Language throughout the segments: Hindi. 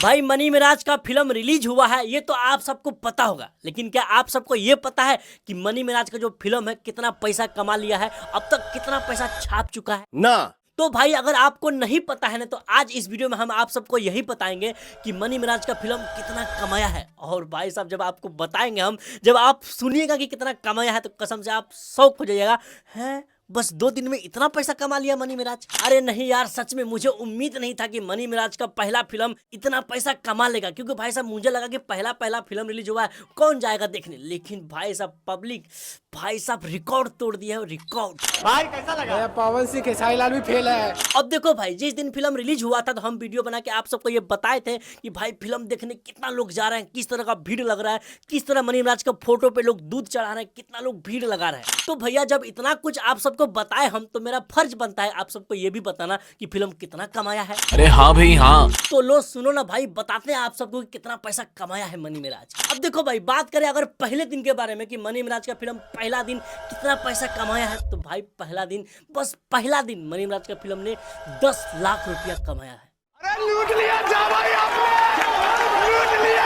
भाई मनी मिराज का फिल्म रिलीज हुआ है ये तो आप सबको पता होगा, लेकिन क्या आप सबको ये पता है कि मनी मिराज का जो फिल्म है कितना पैसा कमा लिया है, अब तक कितना पैसा छाप चुका है ना। तो भाई अगर आपको नहीं पता है ना तो आज इस वीडियो में हम आप सबको यही बताएंगे कि मनी मिराज का फिल्म कितना कमाया है। और भाई साहब जब आपको बताएंगे हम, जब आप सुनिएगा कि कितना कमाया है तो कसम से आप शौक हो जाइएगा। हैं बस 2 दिन में इतना पैसा कमा लिया मनी मिराज? अरे नहीं यार, सच में मुझे उम्मीद नहीं था कि मनी मिराज का पहला फिल्म इतना पैसा कमा लेगा, क्योंकि भाई साहब मुझे लगा कि पहला फिल्म रिलीज हुआ है, कौन जाएगा देखने। लेकिन भाई साहब पब्लिक, भाई साहब रिकॉर्ड तोड़ दिया है, रिकॉर्ड। भाई कैसा लगा? पवन सिंह खेसारी लाल भी फेल है। अब देखो भाई, जिस दिन फिल्म रिलीज हुआ था तो हम वीडियो बना के आप सबको ये बताए थे कि भाई फिल्म देखने कितना लोग जा रहे हैं, किस तरह का भीड़ लग रहा है, किस तरह मनी मिराज का फोटो पे लोग दूध चढ़ा रहे हैं, कितना लोग भीड़ लगा रहे हैं। तो भैया जब इतना कुछ आप सबको बताए हम, तो मेरा फर्ज बनता है आप सबको ये भी बताना कि फिल्म कितना कमाया है। अरे हाँ भाई हाँ। तो लो सुनो ना भाई, बताते हैं आप सबको कि कितना पैसा कमाया है मनी मिराज। अब देखो भाई, बात करें अगर पहले दिन के बारे में कि मनी मिराज का फिल्म पहला दिन कितना पैसा कमाया है, तो भाई पहला दिन, बस पहला दिन मनी मिराज का फिल्म ने 10 लाख रुपया कमाया है। अरे लूट लिया जा भाई आपने, लूट लिया।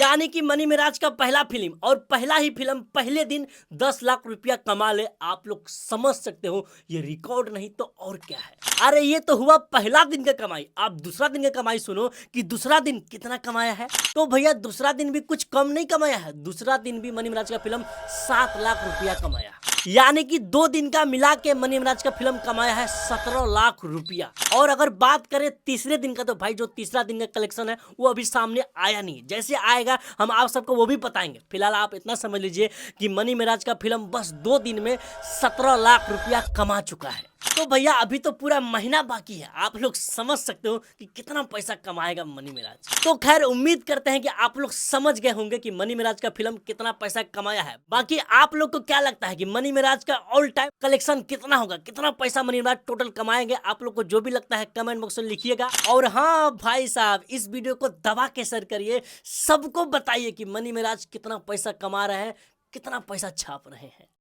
यानी कि मनी मिराज का पहला फिल्म और पहला ही फिल्म पहले दिन 10 लाख रुपया कमा ले, आप लोग समझ सकते हो ये रिकॉर्ड नहीं तो और क्या है। अरे ये तो हुआ पहला दिन का कमाई। आप दूसरा दिन का कमाई सुनो कि दूसरा दिन कितना कमाया है। तो भैया दूसरा दिन भी कुछ कम नहीं कमाया है, दूसरा दिन भी मनी मिराज का फिल्म 7 लाख रुपया कमाया। यानी कि 2 दिन का मिला के मनी मिराज का फिल्म कमाया है 17 लाख रुपया। और अगर बात करें तीसरे दिन का, तो भाई जो तीसरा दिन का कलेक्शन है वो अभी सामने आया नहीं, जैसे आएगा हम आप सबको वो भी बताएंगे। फिलहाल आप इतना समझ लीजिए कि मनी मिराज का फिल्म बस 2 दिन में 17 लाख रुपया कमा चुका है। तो भैया अभी तो पूरा महीना बाकी है, आप लोग समझ सकते हो कि कितना पैसा कमाएगा मनी मिराज। तो खैर उम्मीद करते हैं कि आप लोग समझ गए होंगे कि मनी मिराज का फिल्म कितना पैसा कमाया है। बाकी आप लोग को क्या लगता है कि मनी मिराज का ऑल टाइम कलेक्शन कितना होगा, कितना पैसा मनी मिराज टोटल कमाएंगे? आप लोग को जो भी लगता है कमेंट बॉक्स में लिखिएगा। और हाँ भाई साहब, इस वीडियो को दबा के शेयर करिए, सबको बताइए कि मनी मिराज कितना पैसा कमा रहे हैं, कितना पैसा छाप रहे हैं।